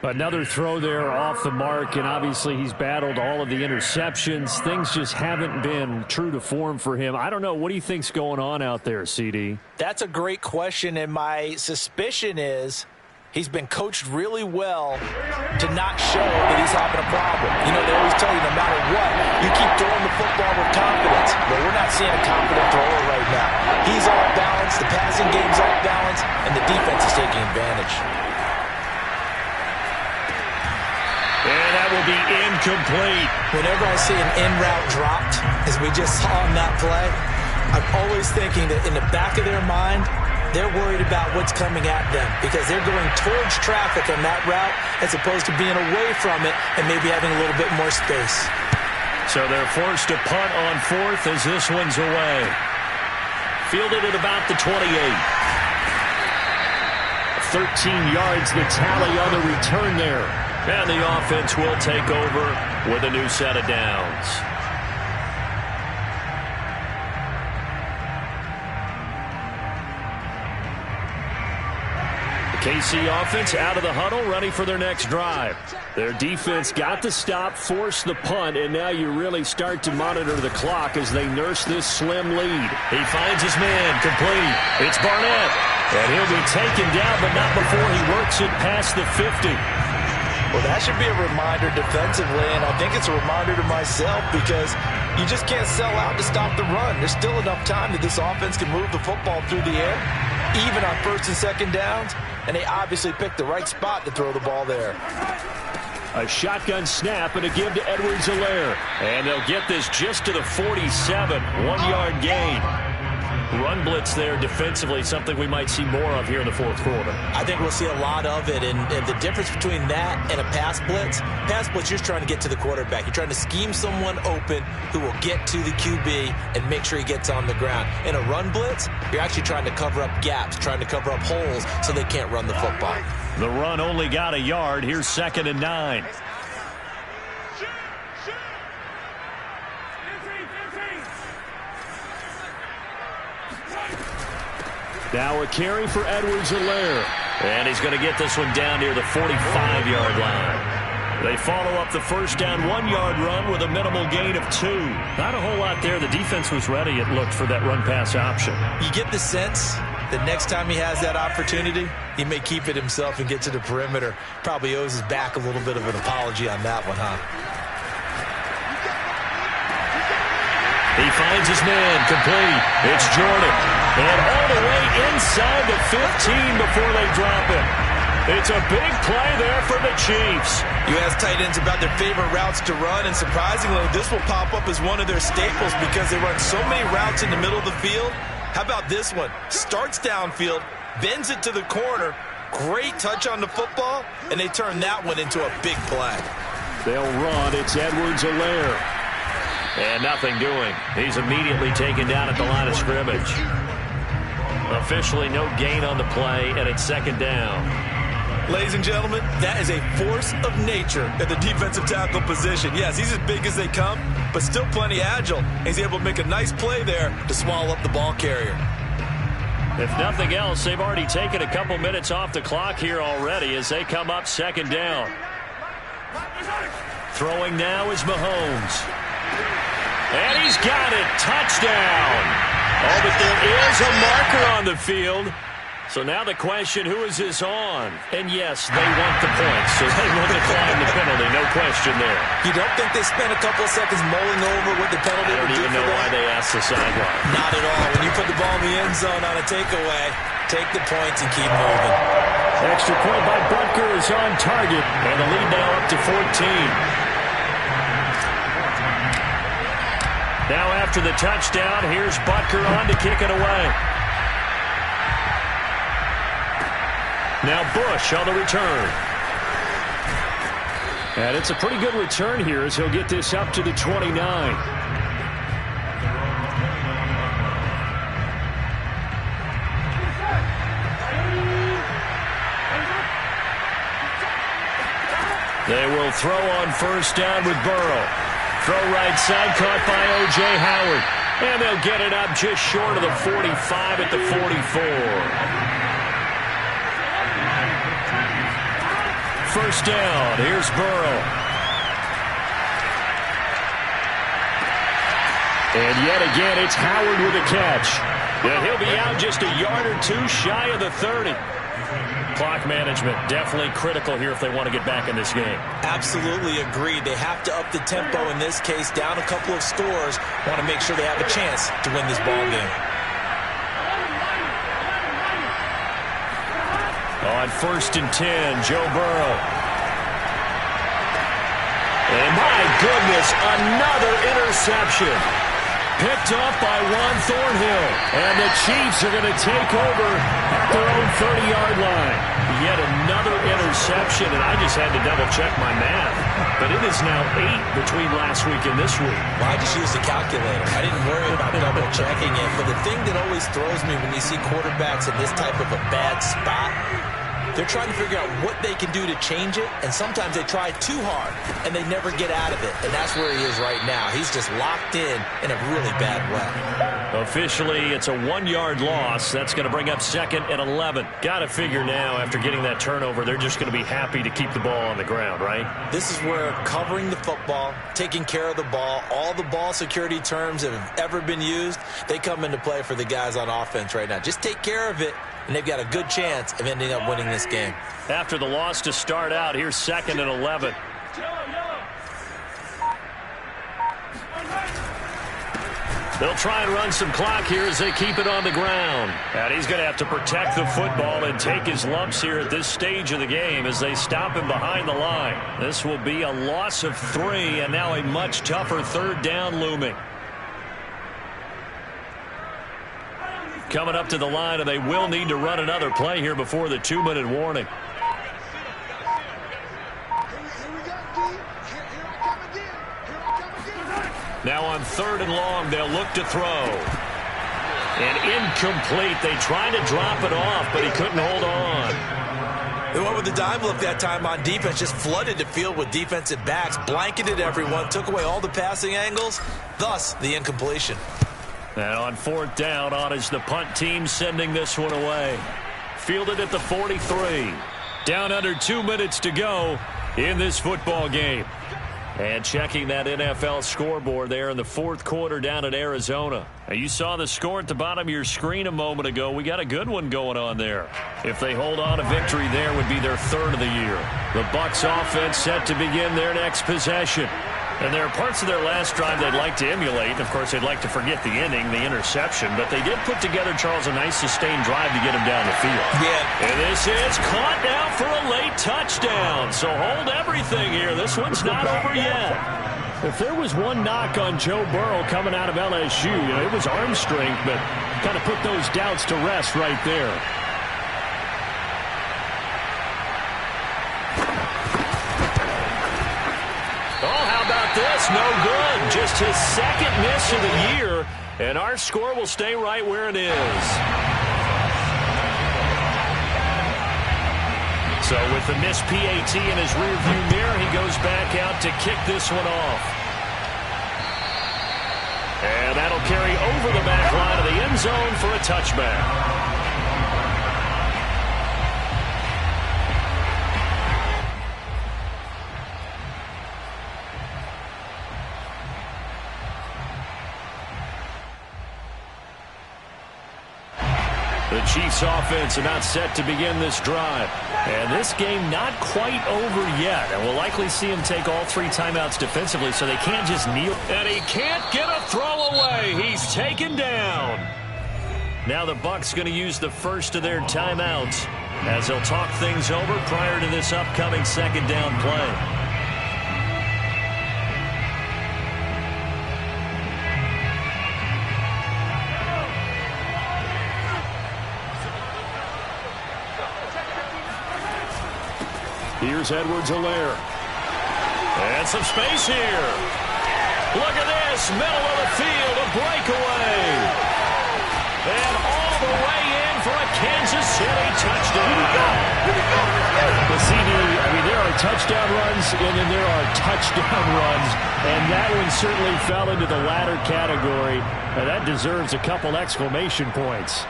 Another throw there off the mark, and obviously he's battled all of the interceptions. Things just haven't been true to form for him. I don't know. What do you think's going on out there, CD? That's a great question, and my suspicion is he's been coached really well to not show that he's having a problem. You know, they always tell you no matter what, you keep throwing the football with confidence. But we're not seeing a confident thrower right now. He's off balance, the passing game's off balance, and the defense is taking advantage. And that will be incomplete. Whenever I see an in-route dropped, as we just saw on that play, I'm always thinking that in the back of their mind, they're worried about what's coming at them because they're going towards traffic on that route as opposed to being away from it and maybe having a little bit more space. So they're forced to punt on 4th as this one's away. Fielded at about the 28. 13 yards the tally on the return there. And the offense will take over with a new set of downs. KC offense out of the huddle, ready for their next drive. Their defense got the stop, forced the punt, and now you really start to monitor the clock as they nurse this slim lead. He finds his man, complete. It's Barnett, and he'll be taken down, but not before he works it past the 50. Well, that should be a reminder defensively, and I think it's a reminder to myself because you just can't sell out to stop the run. There's still enough time that this offense can move the football through the air, even on 1st and 2nd downs, and they obviously picked the right spot to throw the ball there. A shotgun snap and a give to Edwards-Helaire. And they'll get this just to the 47, 1-yard gain. Run blitz there defensively, something we might see more of here in the 4th quarter. I think we'll see a lot of it, and the difference between that and a pass blitz, you're just trying to get to the quarterback. You're trying to scheme someone open who will get to the QB and make sure he gets on the ground. In a run blitz, you're actually trying to cover up gaps, trying to cover up holes so they can't run the football. The run only got a yard. Here's 2nd and 9. Now a carry for Edwards-Helaire. And he's going to get this one down near the 45-yard line. They follow up the first down 1-yard run with a minimal gain of 2. Not a whole lot there. The defense was ready, it looked, for that run-pass option. You get the sense that next time he has that opportunity, he may keep it himself and get to the perimeter. Probably owes his back a little bit of an apology on that one, huh? He finds his man, complete. It's Jordan. And all the way inside the 15 before they drop him. It's a big play there for the Chiefs. You ask tight ends about their favorite routes to run, and surprisingly, this will pop up as one of their staples because they run so many routes in the middle of the field. How about this one? Starts downfield, bends it to the corner, great touch on the football, and they turn that one into a big play. They'll run. It's Edwards-Helaire. And nothing doing. He's immediately taken down at the line of scrimmage. Officially no gain on the play, and it's 2nd down. Ladies and gentlemen, that is a force of nature at the defensive tackle position. Yes, he's as big as they come, but still plenty agile. He's able to make a nice play there to swallow up the ball carrier. If nothing else, they've already taken a couple minutes off the clock here already as they come up 2nd down. Throwing now is Mahomes. And he's got it. Touchdown. Oh, but there is a marker on the field. So now the question, who is this on? And yes, they want the points, so they will decline the penalty. No question there. You don't think they spent a couple of seconds mulling over what the penalty would do for them? I don't even know why they asked the sideline. Not at all. When you put the ball in the end zone on a takeaway, take the points and keep moving. Extra point by Butker is on target. And the lead now up to 14. Now after the touchdown, here's Butker on to kick it away. Now Bush on the return. And it's a pretty good return here as he'll get this up to the 29. They will throw on first down with Burrow. Throw right side, caught by O.J. Howard. And they'll get it up just short of the 45 at the 44. First down, here's Burrow. And yet again, it's Howard with a catch. Yeah, he'll be out just a yard or two shy of the 30. Clock management definitely critical here if they want to get back in this game. Absolutely agreed. They have to up the tempo in this case, down a couple of scores. Want to make sure they have a chance to win this ball game. On 1st and 10, Joe Burrow. And my goodness, another interception. Picked off by Juan Thornhill. And the Chiefs are going to take over at their own 30-yard line. Yet another interception, and I just had to double-check my math. But it is now 8 between last week and this week. Well, I just used the calculator. I didn't worry about double-checking it. But the thing that always throws me when you see quarterbacks in this type of a bad spot, they're trying to figure out what they can do to change it, and sometimes they try too hard, and they never get out of it. And that's where he is right now. He's just locked in a really bad way. Officially, it's a 1-yard loss. That's going to bring up 2nd and 11. Got to figure now, after getting that turnover, they're just going to be happy to keep the ball on the ground, right? This is where covering the football, taking care of the ball, all the ball security terms that have ever been used, they come into play for the guys on offense right now. Just take care of it, and they've got a good chance of ending up winning this game. After the loss to start out, here's 2nd and 11. They'll try and run some clock here as they keep it on the ground. And he's going to have to protect the football and take his lumps here at this stage of the game as they stop him behind the line. This will be a loss of 3, and now a much tougher 3rd down looming. Coming up to the line, and they will need to run another play here before the 2-minute warning. Now on 3rd and long, they'll look to throw. And incomplete. They tried to drop it off, but he couldn't hold on. They went with the dime look that time on defense, just flooded the field with defensive backs, blanketed everyone, took away all the passing angles, thus the incompletion. And on fourth down, on is the punt team sending this one away. Fielded at the 43. Down under 2 minutes to go in this football game. And checking that NFL scoreboard there in the fourth quarter down in Arizona. Now you saw the score at the bottom of your screen a moment ago. We got a good one going on there. If they hold on, a victory there would be their third of the year. The Bucs offense set to begin their next possession. And there are parts of their last drive they'd like to emulate. Of course, they'd like to forget the inning, the interception. But they did put together, Charles, a nice sustained drive to get him down the field. Yeah. And this is caught now for a late touchdown. So hold everything here. This one's not over yet. If there was one knock on Joe Burrow coming out of LSU, it was arm strength, but kind of put those doubts to rest right there. This no good. Just his second miss of the year, and our score will stay right where it is. So with the missed PAT in his rearview mirror, he goes back out to kick this one off. And that'll carry over the back line of the end zone for a touchback. The Chiefs offense about set to begin this drive. And this game not quite over yet. And we'll likely see him take all three timeouts defensively, so they can't just kneel. And he can't get a throw away. He's taken down. Now the Bucs going to use the first of their timeouts as they'll talk things over prior to this upcoming second down play. Here's Edwards-Helaire. And some space here. Look at this. Middle of the field. A breakaway. And all the way in for a Kansas City touchdown. The CD, there are touchdown runs, and then there are touchdown runs. And that one certainly fell into the latter category. And that deserves a couple exclamation points.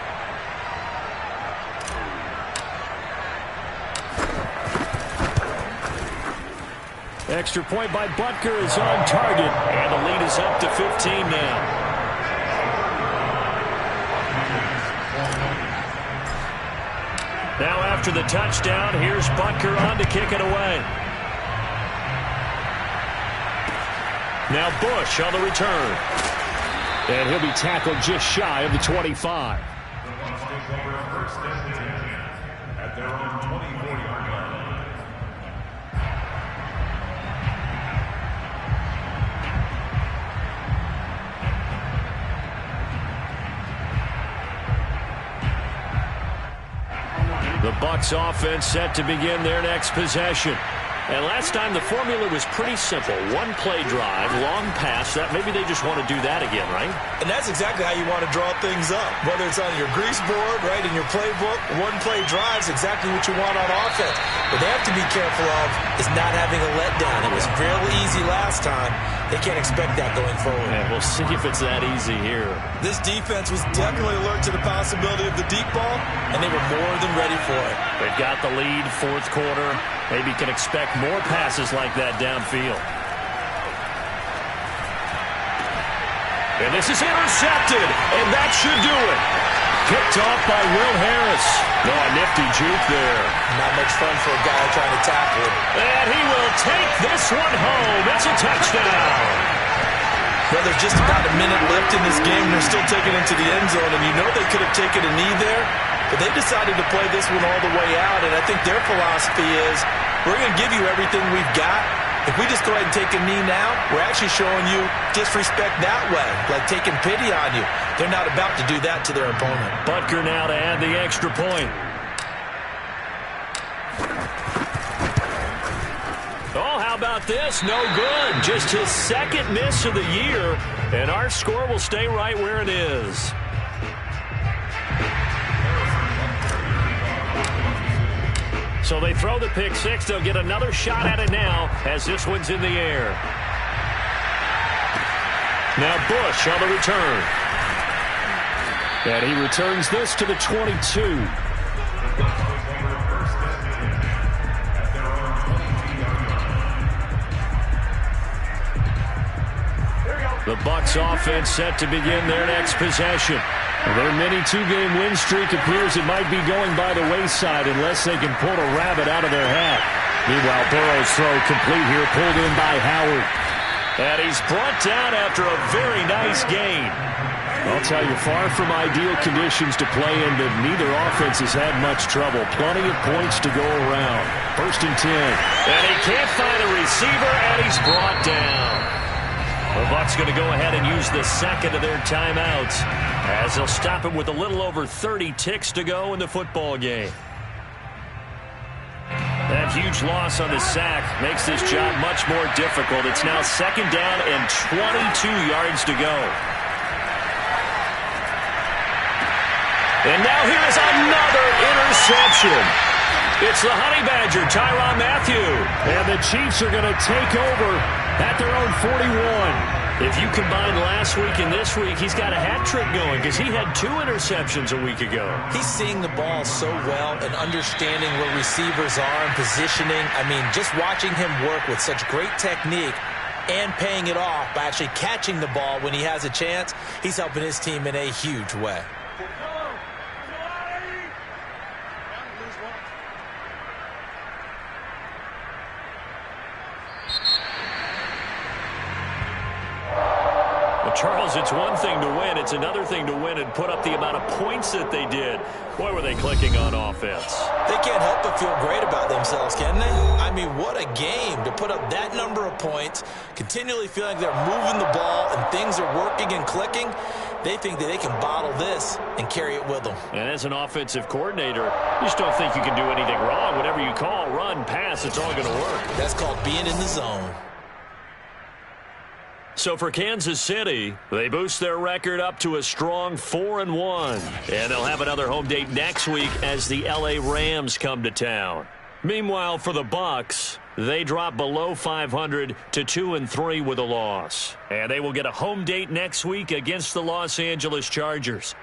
Extra point by Butker is on target, and the lead is up to 15 now. Now after the touchdown, here's Butker on to kick it away. Now Bush on the return. And he'll be tackled just shy of the 25. The Bucs take over first and 10 at their own 24-yard line. The Bucs offense set to begin their next possession. And last time the formula was pretty simple. One play drive, long pass. That maybe they just want to do that again, right? And that's exactly how you want to draw things up. Whether it's on your grease board, right, in your playbook, one play drive is exactly what you want on offense. What they have to be careful of is not having a letdown. It was fairly easy last time. They can't expect that going forward. Yeah, we'll see if it's that easy here. This defense was definitely alert to the possibility of the deep ball, and they were more than ready for it. They've got the lead, fourth quarter. Maybe can expect more passes like that downfield. And this is intercepted, and that should do it. Picked off by Will Harris. No, a nifty juke there. Not much fun for a guy trying to tackle it. And he will take this one home. It's a touchdown. Well, there's just about a minute left in this game. They're still taking it to the end zone, and you know they could have taken a knee there, but they decided to play this one all the way out, and I think their philosophy is, we're going to give you everything we've got. If we just go ahead and take a knee now, we're actually showing you disrespect that way, like taking pity on you. They're not about to do that to their opponent. Butker now to add the extra point. Oh, how about this? No good. Just his second miss of the year, and our score will stay right where it is. So they throw the pick six. They'll get another shot at it now as this one's in the air. Now Bush on the return. And he returns this to the 22. The Bucs offense set to begin their next possession. Their mini two-game win streak appears it might be going by the wayside unless they can pull a rabbit out of their hat. Meanwhile, Burrow's throw complete here, pulled in by Howard. And he's brought down after a very nice gain. I'll tell you, far from ideal conditions to play in, but neither offense has had much trouble. Plenty of points to go around. 1st and 10. And he can't find a receiver, and he's brought down. The Bucs going to go ahead and use the second of their timeouts as they'll stop it with a little over 30 ticks to go in the football game. That huge loss on the sack makes this job much more difficult. It's now 2nd down and 22 yards to go. And now here is another interception. It's the Honey Badger, Tyrann Mathieu. And the Chiefs are going to take over at their own 41. If you combine last week and this week, he's got a hat trick going because he had 2 interceptions a week ago. He's seeing the ball so well and understanding where receivers are and positioning. I mean, just watching him work with such great technique and paying it off by actually catching the ball when he has a chance, he's helping his team in a huge way. Charles, it's one thing to win. It's another thing to win and put up the amount of points that they did. Boy, were they clicking on offense. They can't help but feel great about themselves, can they? I mean, what a game to put up that number of points, continually feeling like they're moving the ball and things are working and clicking. They think that they can bottle this and carry it with them. And as an offensive coordinator, you just don't think you can do anything wrong. Whatever you call, run, pass, it's all going to work. That's called being in the zone. So for Kansas City, they boost their record up to a strong 4-1. And they'll have another home date next week as the LA Rams come to town. Meanwhile, for the Bucs, they drop below 500 to 2-3 with a loss. And they will get a home date next week against the Los Angeles Chargers.